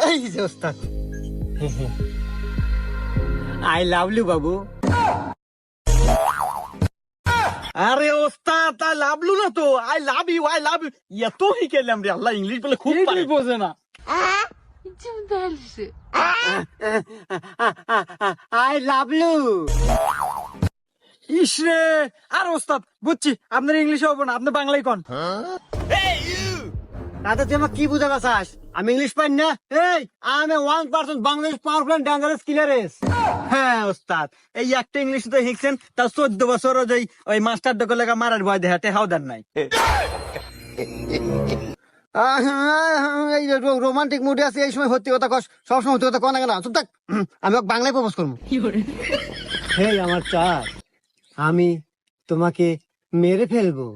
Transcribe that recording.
এই যে ওস্তাদ, আই লাভ ইউ বাবু। আরে ওস্তাদ, আই লাভ ইউ না তো, I love you, I love you. এত শিখাইলাম রে আল্লাহ, ইংলিশ বলে খুব পারে। বোঝে না। I love you. ইসরে, আর ওস্তাদ বুঝছি আপনার ইংলিশে হবো না, আপনি বাংলায় কন। তাতে তুই আমার কি বুঝাবা চাস? আমি ইংলিশ পাই না। এই আমি 1% বাংলাদেশ পাওয়ারফুল এন্ড ডেঞ্জারাস কিলারেস। হ্যাঁ ওস্তাদ, এই একটা ইংলিশ তো শিখছেন, তার 14 বছর ওই মাস্টার দোকান লেগা মারার ভয় দেখাতে হাওদার নাই। এই রোমান্টিক মুডে আছে, এই সময় সত্যি কথা কস, সবসময় সত্যি কথা কন না কেন? চুপ থাক, আমি ওকে বাংলায় প্রপোজ করবো। হেই আমার চার, আমি তোমাকে মেরে ফেলবো।